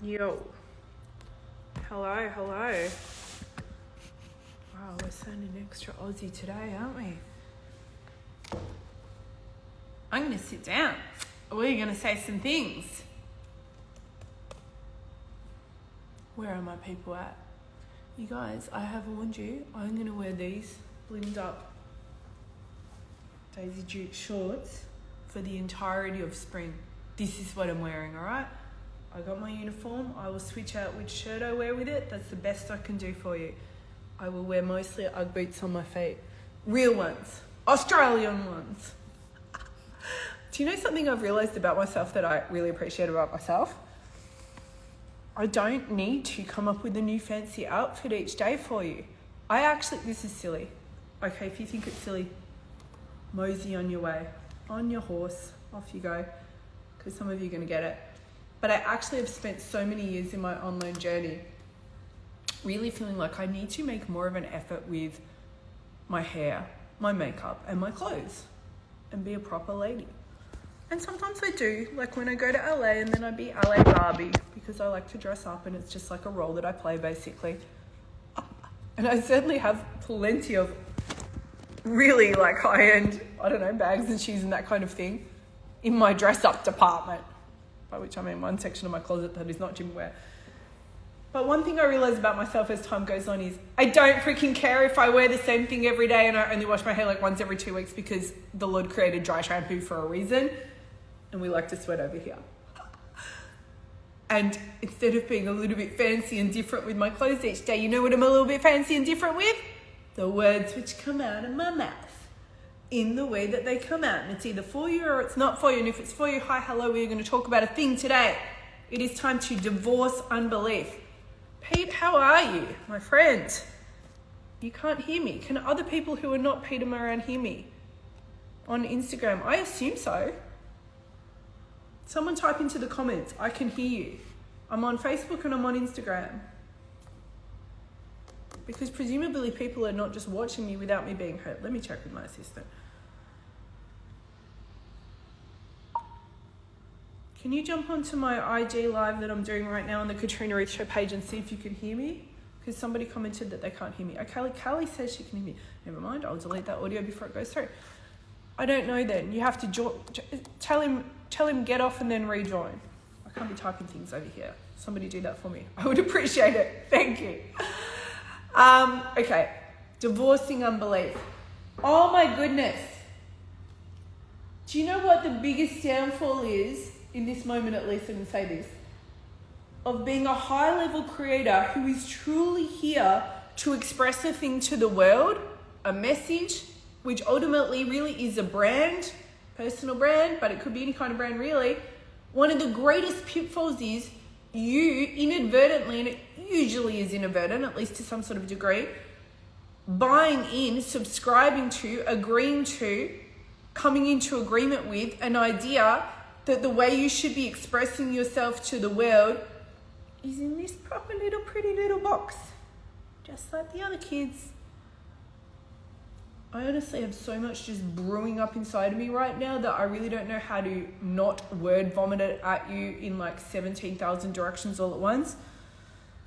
Yo. Hello. Wow, we're sounding extra Aussie today, aren't we? I'm going to sit down. We're going to say some things. Where are my people at? You guys, I have warned you, I'm going to wear these blinged up Daisy Duke shorts for the entirety of spring. This is what I'm wearing, all right? I got my uniform. I will switch out which shirt I wear with it. That's the best I can do for you. I will wear mostly Ugg boots on my feet. Real ones. Australian ones. Do you know something I've realised about myself that I really appreciate about myself? I don't need to come up with a new fancy outfit each day for you. This is silly. Okay, if you think it's silly, mosey on your way. On your horse, off you go. Because some of you are going to get it. But I actually have spent so many years in my online journey really feeling like I need to make more of an effort with my hair, my makeup, and my clothes and be a proper lady. And sometimes I do, like when I go to LA and then I be LA Barbie because I like to dress up and it's just like a role that I play basically. And I certainly have plenty of really like high-end, bags and shoes and that kind of thing in my dress-up department. By which I mean one section of my closet that is not gym wear. But one thing I realise about myself as time goes on is I don't freaking care if I wear the same thing every day and I only wash my hair like once every 2 weeks because the Lord created dry shampoo for a reason and we like to sweat over here. And instead of being a little bit fancy and different with my clothes each day, you know what I'm a little bit fancy and different with? The words which come out of my mouth. In the way that they come out, and it's either for you or it's not for you. And if it's for you, hi, hello, we're going to talk about a thing today. It is time to divorce unbelief. Pete, how are you, my friend? You can't hear me. Can other people who are not Peter Moran hear me on Instagram? I assume so. Someone type into the comments, I can hear you. I'm on Facebook and I'm on Instagram. Because presumably people are not just watching me without me being heard. Let me check with my assistant. Can you jump onto my IG live that I'm doing right now on the Katrina Ruth show page and see if you can hear me? Because somebody commented that they can't hear me. Okay, Callie says she can hear me. Never mind, I'll delete that audio before it goes through. I don't know then. You have to tell him get off and then rejoin. I can't be typing things over here. Somebody do that for me. I would appreciate it. Thank you. Okay, divorcing unbelief. Oh my goodness. Do you know what the biggest downfall is, in this moment at least, and say this, of being a high-level creator who is truly here to express a thing to the world, a message, which ultimately really is a brand, personal brand, but it could be any kind of brand really. One of the greatest pitfalls is you inadvertently, and it usually is inadvertent, at least to some sort of degree, buying in, subscribing to, agreeing to, coming into agreement with an idea that the way you should be expressing yourself to the world is in this proper little pretty little box, just like the other kids. I honestly have so much just brewing up inside of me right now that I really don't know how to not word vomit it at you in like 17,000 directions all at once.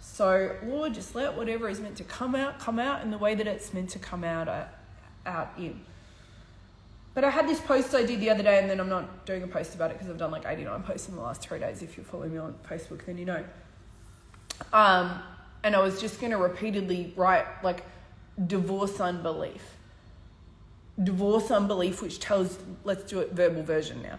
So, Lord, just let whatever is meant to come out in the way that it's meant to come out in. But I had this post I did the other day, and then I'm not doing a post about it because I've done like 89 posts in the last 3 days. If you're following me on Facebook, then you know. And I was just going to repeatedly write like divorce unbelief. Divorce unbelief, which tells, let's do it verbal version now.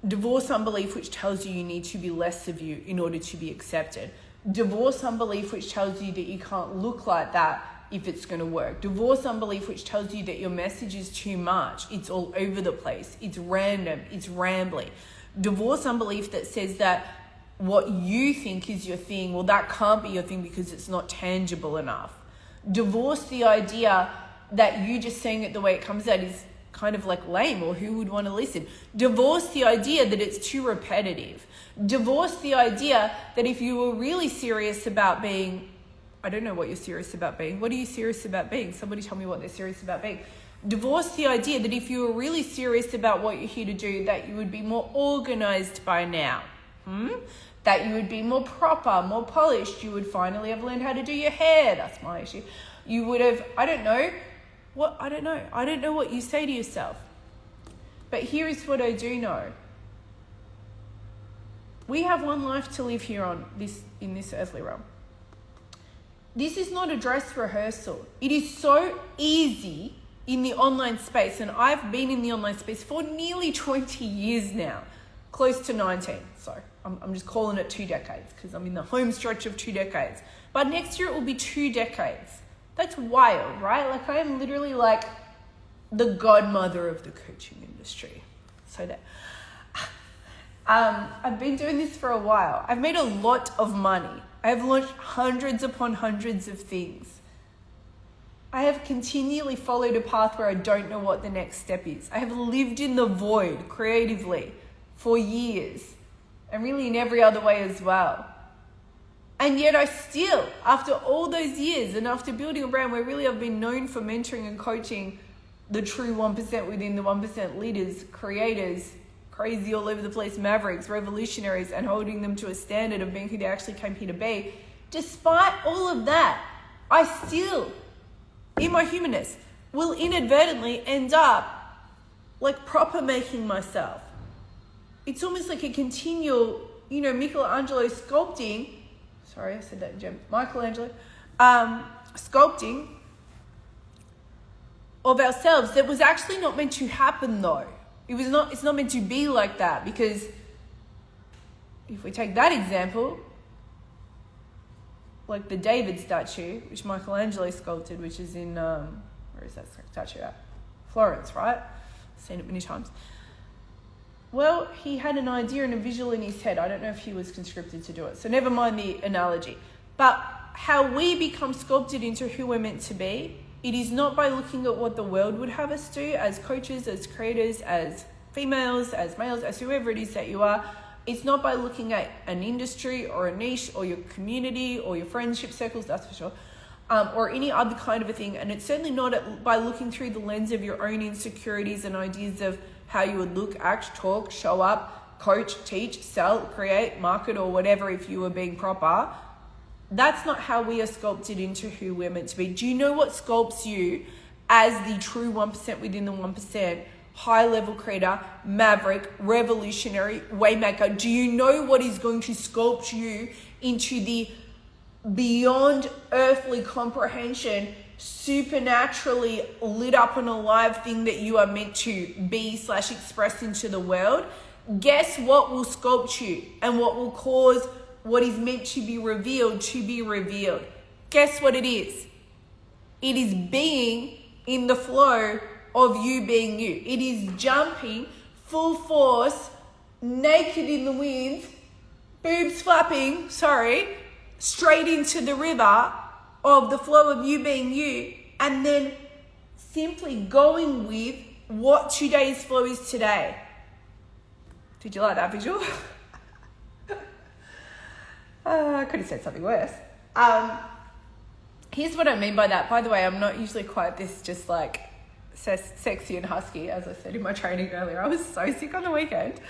Divorce unbelief, which tells you need to be less of you in order to be accepted. Divorce unbelief, which tells you that you can't look like that if it's going to work. Divorce unbelief, which tells you that your message is too much. It's all over the place. It's random. It's rambly. Divorce unbelief that says that what you think is your thing, well, that can't be your thing because it's not tangible enough. Divorce the idea that you just saying it the way it comes out is kind of like lame, or who would want to listen. Divorce the idea that it's too repetitive. Divorce the idea that if you were really serious about being, I don't know what you're serious about being. What are you serious about being? Somebody tell me what they're serious about being. Divorce the idea that if you were really serious about what you're here to do, that you would be more organized by now. that you would be more proper, more polished. You would finally have learned how to do your hair. That's my issue. You would have, I don't know what you say to yourself. But here is what I do know. We have one life to live here in this earthly realm. This is not a dress rehearsal. It is so easy in the online space, and I've been in the online space for nearly 20 years now, close to 19. So I'm just calling it 2 decades because I'm in the home stretch of 2 decades. But next year it will be 2 decades. That's wild, right? Like I am literally like the godmother of the coaching industry. So that I've been doing this for a while. I've made a lot of money. I have launched hundreds upon hundreds of things. I have continually followed a path where I don't know what the next step is. I have lived in the void creatively for years, and really in every other way as well. And yet I still, after all those years and after building a brand where really I've been known for mentoring and coaching the true 1% within the 1% leaders, creators, crazy all over the place mavericks, revolutionaries, and holding them to a standard of being who they actually came here to be, despite all of that, I still, in my humanness, will inadvertently end up like proper making myself. It's almost like a continual, Michelangelo sculpting. Sorry, I said that in German. Michelangelo sculpting of ourselves that was actually not meant to happen though. It's not meant to be like that, because if we take that example, like the David statue, which Michelangelo sculpted, which is in, where is that statue at? Florence, right? Seen it many times. Well, he had an idea and a visual in his head. I don't know if he was conscripted to do it. So never mind the analogy. But how we become sculpted into who we're meant to be, it is not by looking at what the world would have us do as coaches, as creators, as females, as males, as whoever it is that you are. It's not by looking at an industry or a niche or your community or your friendship circles, that's for sure, or any other kind of a thing. And it's certainly not by looking through the lens of your own insecurities and ideas of how you would look, act, talk, show up, coach, teach, sell, create, market, or whatever if you were being proper. That's not how we are sculpted into who we're meant to be. Do you know what sculpts you as the true 1% within the 1%, high-level creator, maverick, revolutionary, waymaker? Do you know what is going to sculpt you into the beyond earthly comprehension, supernaturally lit up and alive thing that you are meant to be/express into the world? Guess what will sculpt you and what will cause what is meant to be revealed to be revealed? Guess what it is? It is being in the flow of you being you. It is jumping full force, naked in the wind, boobs flapping, straight into the river of the flow of you being you, and then simply going with what today's flow is today. Did you like that visual? I could have said something worse. Here's what I mean by that. By the way, I'm not usually quite this just like sexy and husky, as I said in my training earlier. I was so sick on the weekend.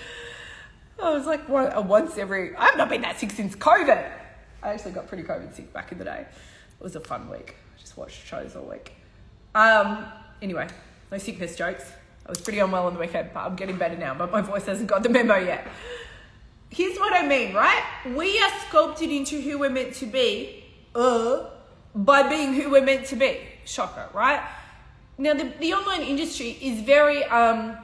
I was like I've not been that sick since COVID. I actually got pretty COVID sick back in the day. It was a fun week. I just watched shows all week. Anyway, no sickness jokes. I was pretty unwell on the weekend, but I'm getting better now, but my voice hasn't got the memo yet. Here's what I mean, right? We are sculpted into who we're meant to be by being who we're meant to be. Shocker, right? Now, the online industry is very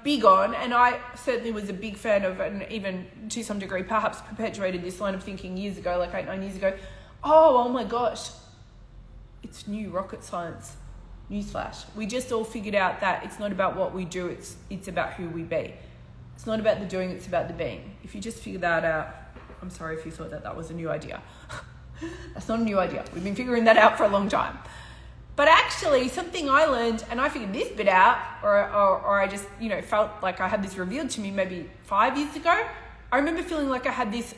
big on, and I certainly was a big fan of, and even to some degree perhaps perpetuated this line of thinking years ago, like 8-9 years ago. Oh my gosh, it's new rocket science. Newsflash. We just all figured out that it's not about what we do, it's about who we be. It's not about the doing, it's about the being. If you just figure that out, I'm sorry if you thought that was a new idea. That's not a new idea. We've been figuring that out for a long time. But actually, something I learned, and I figured this bit out, or I just, felt like I had this revealed to me maybe 5 years ago. I remember feeling like I had this,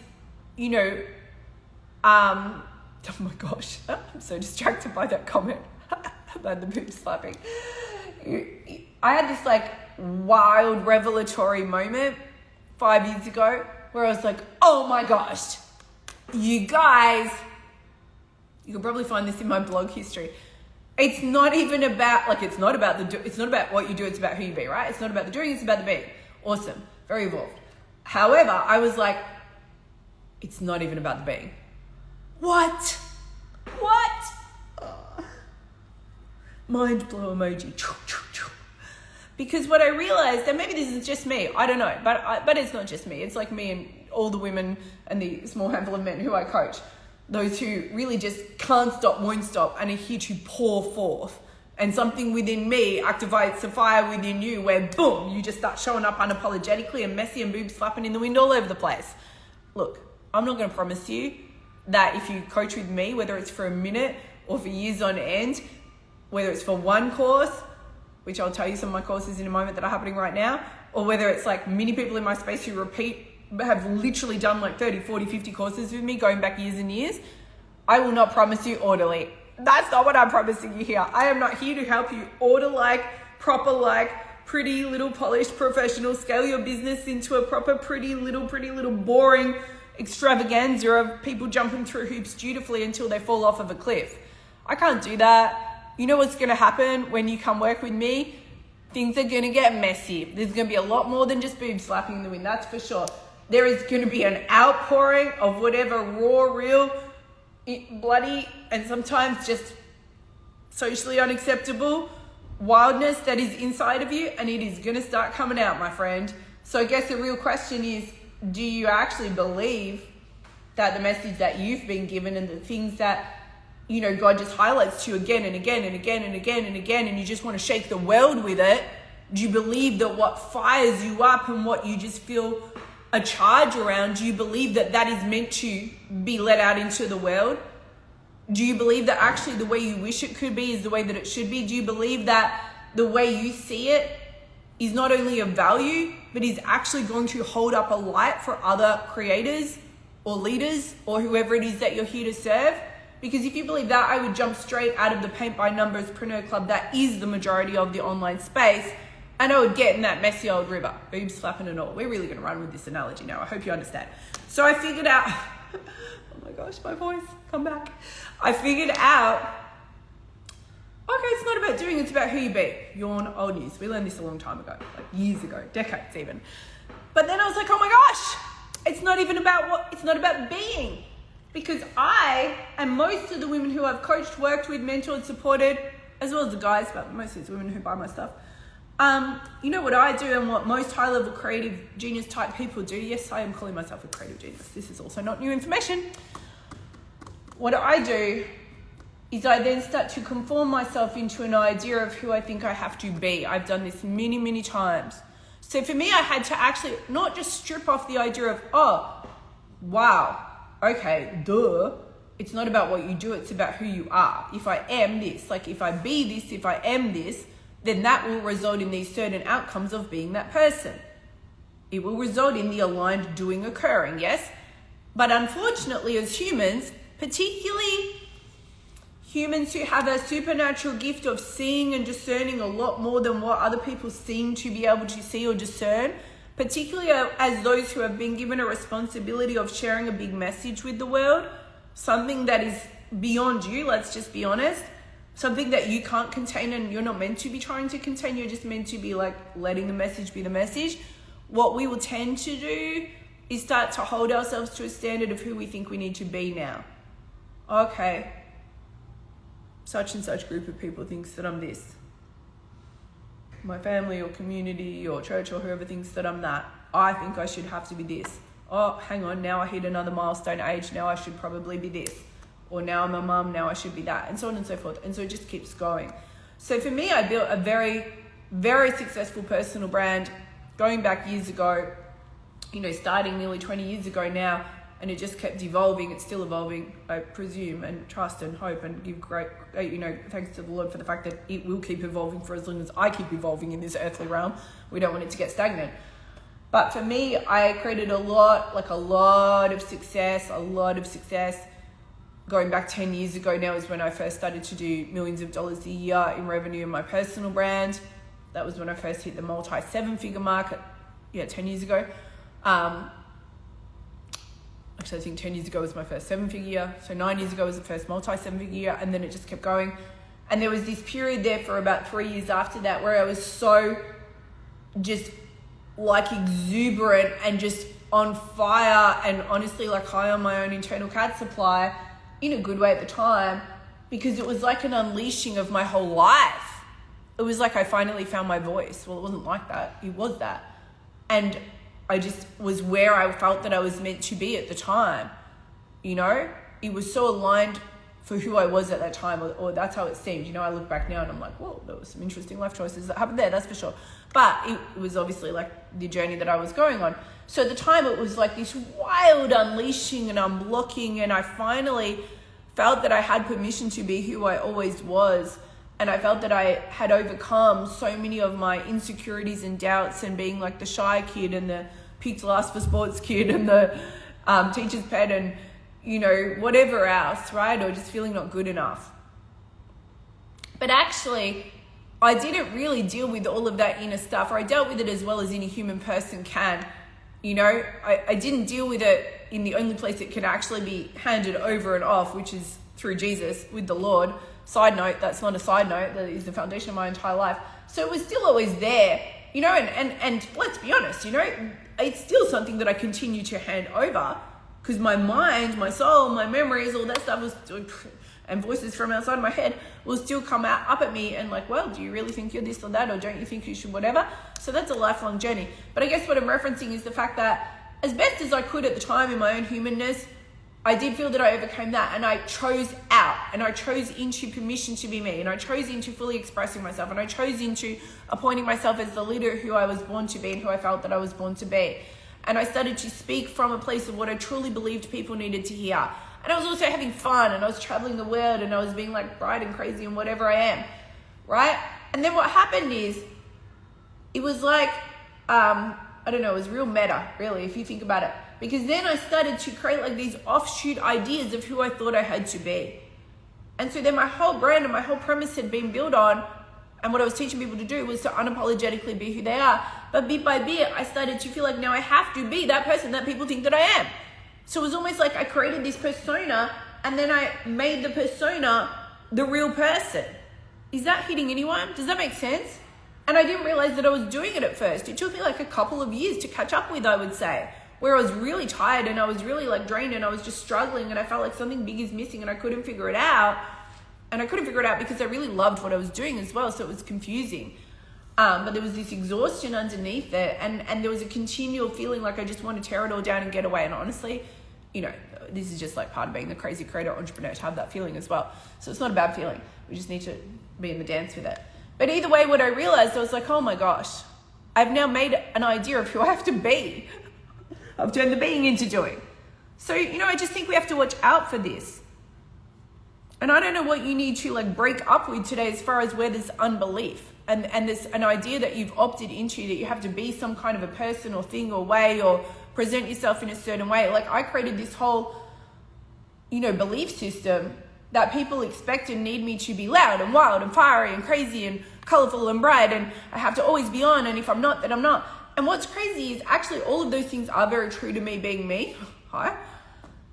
oh my gosh, I'm so distracted by that comment about the boobs slapping. I had this like wild revelatory moment 5 years ago where I was like, oh my gosh, You guys, you can probably find this in my blog history. It's not even about, like, it's not about what you do, it's about who you be, right? It's not about the doing, it's about the being. Awesome. Very evolved. However, I was like, it's not even about the being. What? Mind blow emoji. Because what I realized, and maybe this is just me, I don't know, but it's not just me. It's like me and all the women and the small handful of men who I coach. Those who really just can't stop, won't stop, and are here to pour forth. And something within me activates a fire within you where, boom, you just start showing up unapologetically and messy and boobs flapping in the wind all over the place. Look, I'm not going to promise you that if you coach with me, whether it's for a minute or for years on end, whether it's for one course, which I'll tell you some of my courses in a moment that are happening right now, or whether it's like many people in my space who have literally done like 30, 40, 50 courses with me going back years and years, I will not promise you orderly. That's not what I'm promising you here. I am not here to help you order-like, proper-like, pretty little polished professional, scale your business into a proper pretty little boring extravaganza of people jumping through hoops dutifully until they fall off of a cliff. I can't do that. You know what's going to happen when you come work with me? Things are going to get messy. There's going to be a lot more than just boobs slapping in the wind, that's for sure. There is going to be an outpouring of whatever raw, real, bloody, and sometimes just socially unacceptable wildness that is inside of you, and it is going to start coming out, my friend. So I guess the real question is, do you actually believe that the message that you've been given and the things that, you know, God just highlights to you again and again and again and again and again, and you just want to shake the world with it? Do you believe that what fires you up and what you just feel a charge around, do you believe that that is meant to be let out into the world? Do you believe that actually the way you wish it could be is the way that it should be? Do you believe that the way you see it is not only of value, but is actually going to hold up a light for other creators or leaders or whoever it is that you're here to serve? Because if you believe that, I would jump straight out of the Paint by Numbers Preneur Club that is the majority of the online space, and I would get in that messy old river, boobs flapping and all. We're really going to run with this analogy now. I hope you understand. So I figured out, oh my gosh, my voice, come back. I figured out, okay, it's not about doing, it's about who you be. Yawn, old news. We learned this a long time ago, like years ago, decades even. But then I was like, oh my gosh, it's not even about it's not about being. Because I, and most of the women who I've coached, worked with, mentored, supported, as well as the guys, but mostly it's women who buy my stuff. You know what I do and what most high-level creative genius type people do? Yes, I am calling myself a creative genius. This is also not new information. What I do is I then start to conform myself into an idea of who I think I have to be. I've done this many, many times. So for me, I had to actually not just strip off the idea of, oh, wow, okay, duh. It's not about what you do, it's about who you are. If I am this, like if I be this, if I am this, then that will result in these certain outcomes of being that person. It will result in the aligned doing occurring, yes? But unfortunately, as humans, particularly humans who have a supernatural gift of seeing and discerning a lot more than what other people seem to be able to see or discern, particularly as those who have been given a responsibility of sharing a big message with the world, something that is beyond you, let's just be honest, something that you can't contain and you're not meant to be trying to contain, you're just meant to be like letting the message be the message. What we will tend to do is start to hold ourselves to a standard of who we think we need to be now. Okay, such and such group of people thinks that I'm this. My family or community or church or whoever thinks that I'm that. I think I should have to be this. Oh, hang on, now I hit another milestone age, now I should probably be this. Or now I'm a mum, now I should be that, and so on and so forth. And so it just keeps going. So for me, I built a very, very successful personal brand going back years ago, you know, starting nearly 20 years ago now, and it just kept evolving. It's still evolving, I presume, and trust and hope and give great, you know, thanks to the Lord for the fact that it will keep evolving for as long as I keep evolving in this earthly realm. We don't want it to get stagnant. But for me, I created a lot of success, Going back 10 years ago now is when I first started to do millions of dollars a year in revenue in my personal brand. That was when I first hit the multi-7-figure mark, 10 years ago. I Actually, I think 10 years ago was my first 7-figure year. So 9 years ago was the first multi-7-figure year, and then it just kept going. And there was this period there for about 3 years after that where I was so just like exuberant and just on fire and honestly like high on my own internal cat supply in a good way at the time, because it was like an unleashing of my whole life. It was like I finally found my voice. Well, it wasn't like that. It was that. And I just was where I felt that I was meant to be at the time. You know, it was so aligned for who I was at that time, or that's how it seemed. You know, I look back now and I'm like, whoa, there was some interesting life choices that happened there, that's for sure. But it was obviously like the journey that I was going on. So at the time it was like this wild unleashing and unblocking, and I finally felt that I had permission to be who I always was. And I felt that I had overcome so many of my insecurities and doubts, and being like the shy kid and the picked last for sports kid and the teacher's pet and, you know, whatever else, right? Or just feeling not good enough. But actually, I didn't really deal with all of that inner stuff, or I dealt with it as well as any human person can. You know, I didn't deal with it in the only place it can actually be handed over and off, which is through Jesus, with the Lord. Side note, that's not a side note, that is the foundation of my entire life. So it was still always there, you know, and let's be honest, you know, it's still something that I continue to hand over, because my mind, my soul, my memories, all that stuff was still, and voices from outside my head will still come up at me and like, well, do you really think you're this or that, or don't you think you should whatever? So that's a lifelong journey. But I guess what I'm referencing is the fact that as best as I could at the time in my own humanness, I did feel that I overcame that, and I chose out, and I chose into permission to be me, and I chose into fully expressing myself, and I chose into appointing myself as the leader who I was born to be and who I felt that I was born to be. And I started to speak from a place of what I truly believed people needed to hear. And I was also having fun, and I was traveling the world, and I was being like bright and crazy and whatever I am, right? And then what happened is, it was like, I don't know, it was real meta, really, if you think about it. Because then I started to create like these offshoot ideas of who I thought I had to be. And so then my whole brand and my whole premise had been built on, and what I was teaching people to do was to unapologetically be who they are. But bit by bit, I started to feel like now I have to be that person that people think that I am. So it was almost like I created this persona, and then I made the persona the real person. Is that hitting anyone? Does that make sense? And I didn't realize that I was doing it at first. It took me like a couple of years to catch up with, I would say, where I was really tired and I was really like drained and I was just struggling, and I felt like something big is missing and I couldn't figure it out. And I couldn't figure it out because I really loved what I was doing as well, so it was confusing. But there was this exhaustion underneath it, and there was a continual feeling like I just want to tear it all down and get away. And honestly, you know, this is just like part of being the crazy creator entrepreneur, to have that feeling as well. So it's not a bad feeling. We just need to be in the dance with it. But either way, what I realized, I was like, oh my gosh, I've now made an idea of who I have to be. I've turned the being into doing. So, you know, I just think we have to watch out for this. And I don't know what you need to like break up with today as far as where there's unbelief and there's an idea that you've opted into, that you have to be some kind of a person or thing or way or present yourself in a certain way. Like I created this whole, you know, belief system that people expect and need me to be loud and wild and fiery and crazy and colorful and bright, and I have to always be on, and if I'm not, then I'm not. And what's crazy is actually all of those things are very true to me being me. Hi.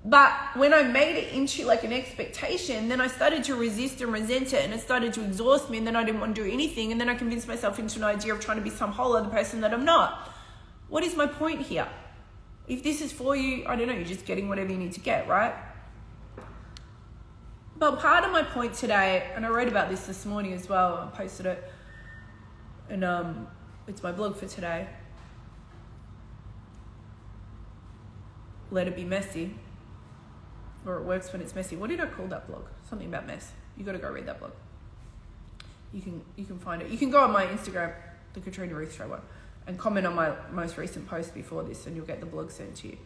But when I made it into like an expectation, then I started to resist and resent it, and it started to exhaust me, and then I didn't want to do anything, and then I convinced myself into an idea of trying to be some whole other person that I'm not. What is my point here? If this is for you, I don't know, you're just getting whatever you need to get, right? But part of my point today, and I wrote about this morning as well, I posted it, and it's my blog for today. Let it be messy. Or it works when it's messy. What did I call that blog? Something about mess. You got to go read that blog. You can find it. You can go on my Instagram, the Katrina Ruth Show one, and comment on my most recent post before this, and you'll get the blog sent to you.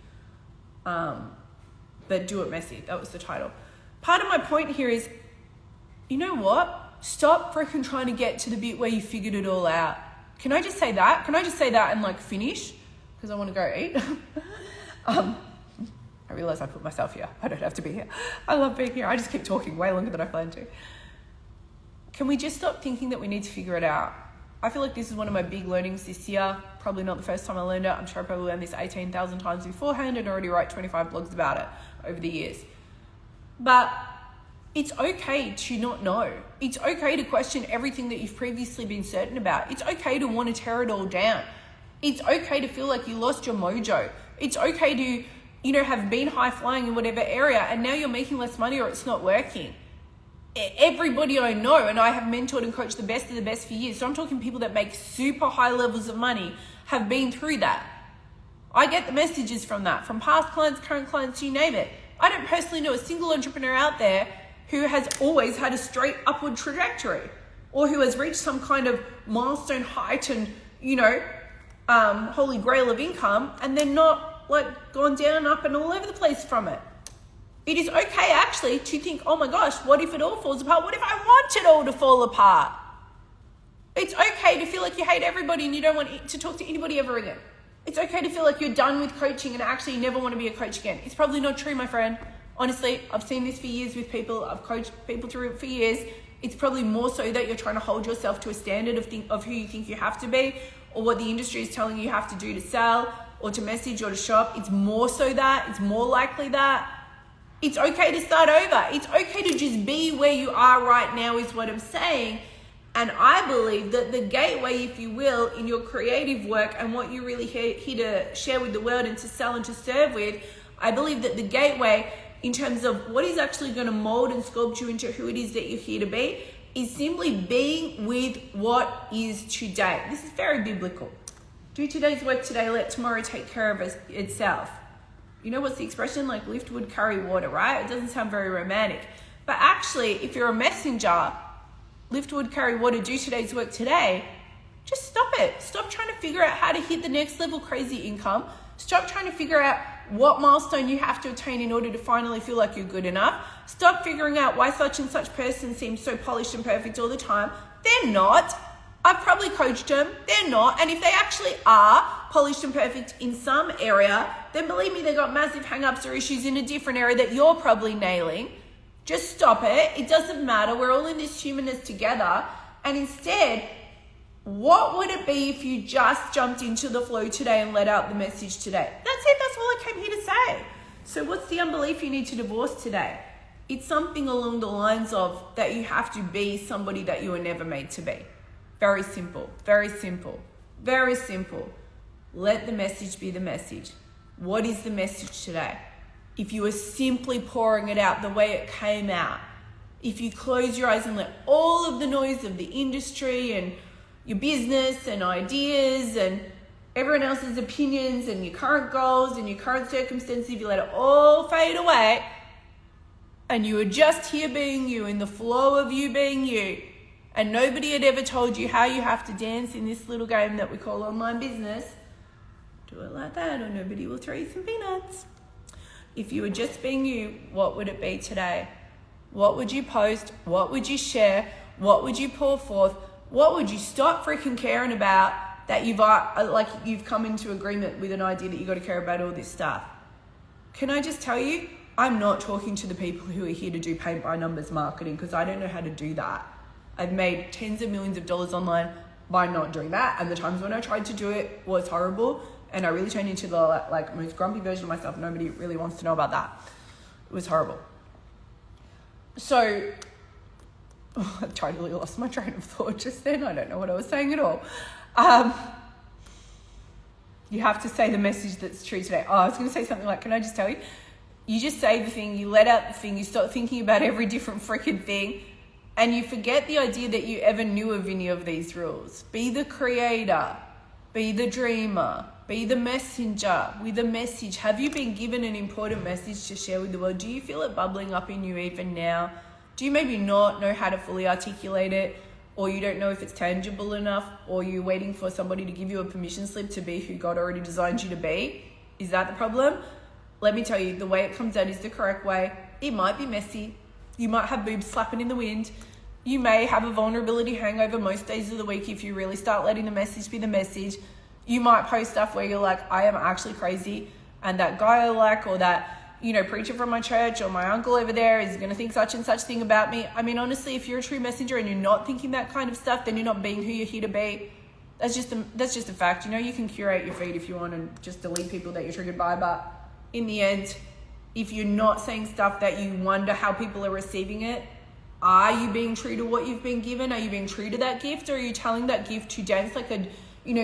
But do it messy. That was the title. Part of my point here is, you know what? Stop freaking trying to get to the bit where you figured it all out. Can I just say that? Can I just say that and like finish? Because I want to go eat. I realize I put myself here. I don't have to be here. I love being here. I just keep talking way longer than I plan to. Can we just stop thinking that we need to figure it out? I feel like this is one of my big learnings this year. Probably not the first time I learned it. I'm sure I probably learned this 18,000 times beforehand and already write 25 blogs about it over the years. But it's okay to not know. It's okay to question everything that you've previously been certain about. It's okay to want to tear it all down. It's okay to feel like you lost your mojo. It's okay to, have been high flying in whatever area and now you're making less money or it's not working. Everybody I know, and I have mentored and coached the best of the best for years. So I'm talking people that make super high levels of money have been through that. I get the messages from that, from past clients, current clients, you name it. I don't personally know a single entrepreneur out there who has always had a straight upward trajectory or who has reached some kind of milestone height and, holy grail of income and then not gone down, up and all over the place from it. It is okay actually to think, oh my gosh, what if it all falls apart? What if I want it all to fall apart? It's okay to feel like you hate everybody and you don't want to talk to anybody ever again. It's okay to feel like you're done with coaching and actually never want to be a coach again. It's probably not true, my friend. Honestly, I've seen this for years with people. I've coached people through it for years. It's probably more so that you're trying to hold yourself to a standard of who you think you have to be or what the industry is telling you have to do to sell or to message or to shop. It's more so that. It's more likely that. It's okay to start over. It's okay to just be where you are right now is what I'm saying. And I believe that the gateway, if you will, in your creative work and what you're really here to share with the world and to sell and to serve with, I believe that the gateway in terms of what is actually going to mold and sculpt you into who it is that you're here to be is simply being with what is today. This is very biblical. Do today's work today, let tomorrow take care of itself. You know what's the expression? Like lift wood, carry water, right? It doesn't sound very romantic. But actually, if you're a messenger, lift wood, carry water, do today's work today, just stop it. Stop trying to figure out how to hit the next level crazy income. Stop trying to figure out what milestone you have to attain in order to finally feel like you're good enough. Stop figuring out why such and such person seems so polished and perfect all the time. They're not. I've probably coached them. They're not. And if they actually are polished and perfect in some area, then believe me, they've got massive hang-ups or issues in a different area that you're probably nailing. Just stop it. It doesn't matter. We're all in this humanness together. And instead, what would it be if you just jumped into the flow today and let out the message today? That's it. That's all I came here to say. So what's the unbelief you need to divorce today? It's something along the lines of that you have to be somebody that you were never made to be. Very simple, very simple, very simple. Let the message be the message. What is the message today? If you are simply pouring it out the way it came out, if you close your eyes and let all of the noise of the industry and your business and ideas and everyone else's opinions and your current goals and your current circumstances, if you let it all fade away and you are just here being you in the flow of you being you, and nobody had ever told you how you have to dance in this little game that we call online business, do it like that or nobody will throw you some peanuts. If you were just being you, what would it be today? What would you post? What would you share? What would you pour forth? What would you stop freaking caring about that you've come into agreement with an idea that you got to care about all this stuff? Can I just tell you, I'm not talking to the people who are here to do paint by numbers marketing because I don't know how to do that. I've made tens of millions of dollars online by not doing that. And the times when I tried to do it was horrible. And I really turned into the most grumpy version of myself. Nobody really wants to know about that. It was horrible. So I totally lost my train of thought just then. I don't know what I was saying at all. You have to say the message that's true today. Oh, I was going to say something like, can I just tell you? You just say the thing, you let out the thing, you start thinking about every different freaking thing. And you forget the idea that you ever knew of any of these rules. Be the creator, be the dreamer, be the messenger with a message. Have you been given an important message to share with the world? Do you feel it bubbling up in you even now? Do you maybe not know how to fully articulate it? Or you don't know if it's tangible enough? Or you're waiting for somebody to give you a permission slip to be who God already designed you to be? Is that the problem? Let me tell you, the way it comes out is the correct way. It might be messy. You might have boobs slapping in the wind. You may have a vulnerability hangover most days of the week if you really start letting the message be the message. You might post stuff where you're like, I am actually crazy. And that guy I like or that preacher from my church or my uncle over there is going to think such and such thing about me. I mean, honestly, if you're a true messenger and you're not thinking that kind of stuff, then you're not being who you're here to be. That's just a fact. You can curate your feed if you want and just delete people that you're triggered by. But in the end, if you're not saying stuff that you wonder how people are receiving it, are you being true to what you've been given? Are you being true to that gift? Or are you telling that gift to dance like a,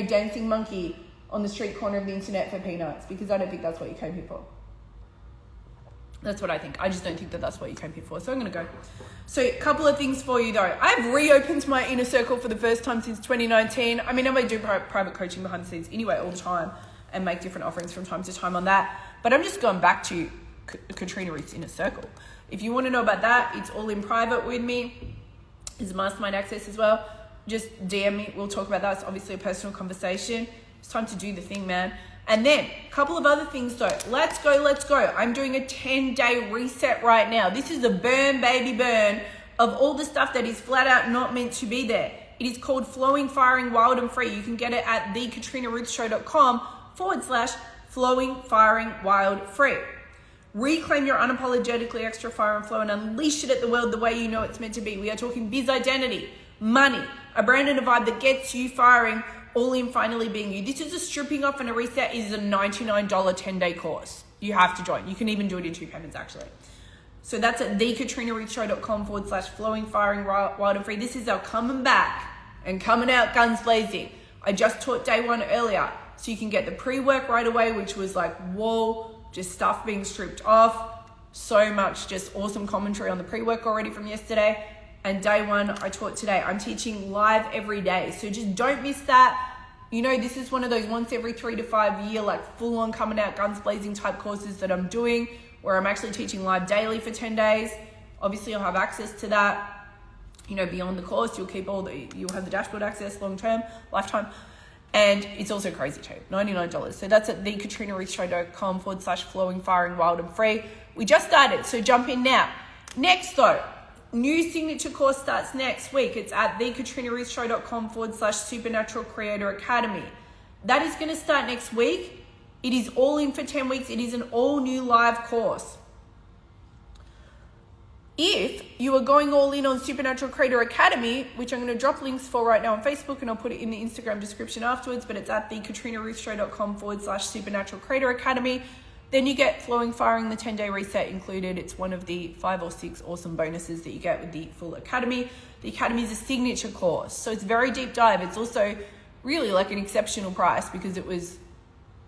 dancing monkey on the street corner of the internet for peanuts? Because I don't think that's what you came here for. That's what I think. I just don't think that that's what you came here for. So I'm going to go. So a couple of things for you though. I've reopened my inner circle for the first time since 2019. I mean, I do private coaching behind the scenes anyway all the time and make different offerings from time to time on that. But I'm just going back to Katrina Ruth's inner circle. If you want to know about that, it's all in private with me. There's mastermind access as well. Just DM me. We'll talk about that. It's obviously a personal conversation. It's time to do the thing, man. And then a couple of other things though. Let's go. I'm doing a 10-day reset right now. This is a burn, baby, burn of all the stuff that is flat out not meant to be there. It is called Flowing, Firing, Wild and Free. You can get it at thekatrinaruthshow.com/flowing, firing, wild, free. Reclaim your unapologetically extra fire and flow and unleash it at the world the way you know it's meant to be. We are talking biz identity, money, a brand and a vibe that gets you firing, all in finally being you. This is a stripping off and a reset. It is a $99 10-day course. You have to join. You can even do it in 2 payments actually. So that's at thekatrinaruthshow.com/flowing, firing, wild and free. This is our coming back and coming out guns blazing. I just taught day 1 earlier. So you can get the pre-work right away, which was like, whoa, just stuff being stripped off. So much just awesome commentary on the pre-work already from yesterday. And day 1 I taught today. I'm teaching live every day. So just don't miss that. This is one of those once every 3 to 5 year, like full on coming out guns blazing type courses that I'm doing where I'm actually teaching live daily for 10 days. Obviously you'll have access to that, beyond the course. You'll have the dashboard access long-term, lifetime. And it's also crazy cheap, $99. So that's at thekatrinaruthshow.com/flowing, firing, wild and free. We just started, so jump in now. Next though, new signature course starts next week. It's at thekatrinaruthshow.com/supernatural creator academy. That is going to start next week. It is all in for 10 weeks. It is an all new live course. If you are going all in on Supernatural Creator Academy, which I'm going to drop links for right now on Facebook and I'll put it in the Instagram description afterwards, but it's at thekatrinaruthshow.com/supernatural creator academy. Then you get Flowing, Firing, the 10-day reset included. It's one of the 5 or 6 awesome bonuses that you get with the full academy. The academy is a signature course, so it's very deep dive. It's also really like an exceptional price because it was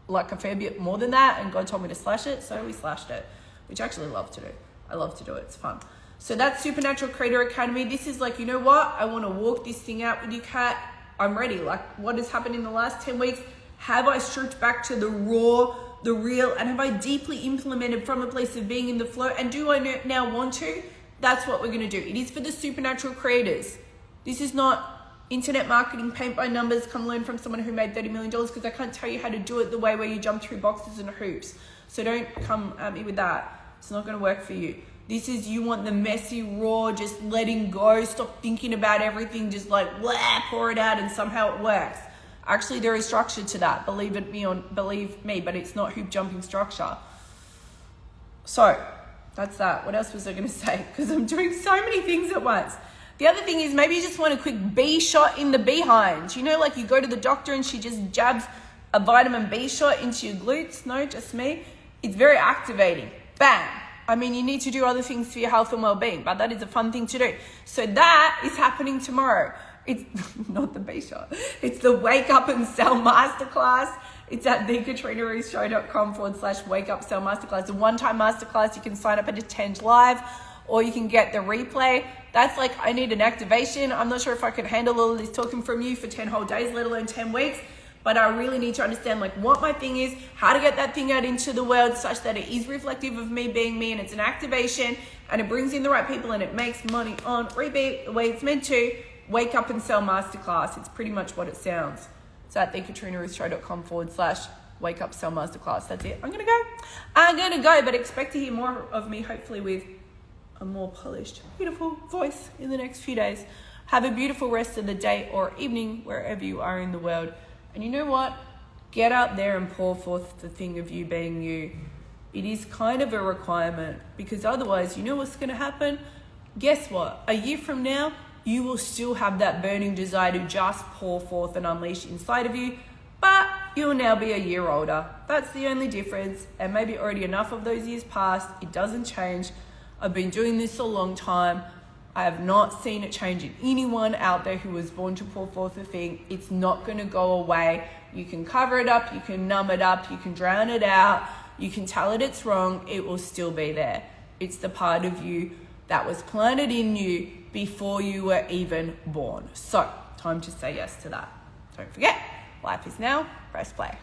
like a fair bit more than that and God told me to slash it, so we slashed it, which I actually love to do. I love to do it. It's fun. So that's Supernatural Creator Academy. This is like, I want to walk this thing out with you, Kat. I'm ready. Like, what has happened in the last 10 weeks? Have I stripped back to the raw, the real, and have I deeply implemented from a place of being in the flow? And do I now want to? That's what we're going to do. It is for the supernatural creators. This is not internet marketing, paint by numbers, come learn from someone who made $30 million, because I can't tell you how to do it the way where you jump through boxes and hoops. So don't come at me with that. It's not going to work for you. This is, you want the messy, raw, just letting go, stop thinking about everything, just like, blah, pour it out and somehow it works. Actually, there is structure to that, believe me, but it's not hoop jumping structure. So, that's that. What else was I going to say? Because I'm doing so many things at once. The other thing is maybe you just want a quick B shot in the behind. Like you go to the doctor and she just jabs a vitamin B shot into your glutes. No, just me. It's very activating. Bang. I mean, you need to do other things for your health and well-being, but that is a fun thing to do. So that is happening tomorrow. It's not the B shot. It's the Wake Up and Sell Masterclass. It's at thekatrinaruthshow.com/Wake Up Sell Masterclass. A one-time masterclass. You can sign up and attend live, or you can get the replay. That's like, I need an activation. I'm not sure if I can handle all of this talking from you for 10 whole days, let alone 10 weeks. But I really need to understand like what my thing is, how to get that thing out into the world such that it is reflective of me being me, and it's an activation and it brings in the right people and it makes money on repeat the way it's meant to. Wake Up and Sell Masterclass. It's pretty much what it sounds. It's at thekatrinaruthshow.com/Wake Up Sell Masterclass. That's it. I'm going to go, but expect to hear more of me, hopefully with a more polished, beautiful voice in the next few days. Have a beautiful rest of the day or evening, wherever you are in the world. And you know what? Get out there and pour forth the thing of you being you, It is kind of a requirement, because otherwise, you know what's going to happen? Guess what? A year from now, you will still have that burning desire to just pour forth and unleash inside of you, but you'll now be a year older. That's the only difference, and maybe already enough of those years passed. It doesn't change. I've been doing this a long time. I have not seen it change in anyone out there who was born to pour forth a thing. It's not going to go away. You can cover it up, you can numb it up, you can drown it out, you can tell it it's wrong, it will still be there. It's the part of you that was planted in you before you were even born. So, time to say yes to that. Don't forget, life is now, press play.